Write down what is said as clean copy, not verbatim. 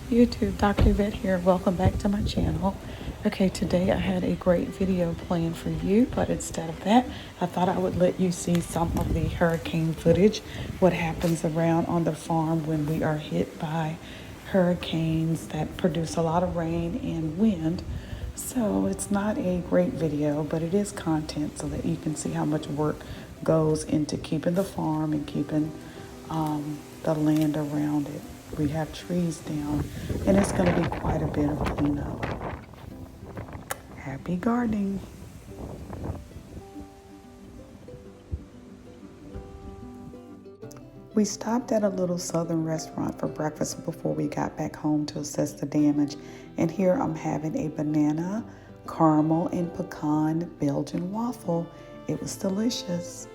YouTube, Dr. Evette here. Welcome back to my channel. Okay, today I had a great video planned for you, but instead of that, I thought I would let you see some of the hurricane footage, what happens around on the farm when we are hit by hurricanes that produce a lot of rain and wind. So it's not a great video, but it is content so that you can see how much work goes into keeping the farm and keeping the land around it. We have trees down, and it's going to be quite a bit of cleanup. Happy gardening. We stopped at a little southern restaurant for breakfast before we got back home to assess the damage. And here I'm having a banana, caramel, and pecan Belgian waffle. It was delicious.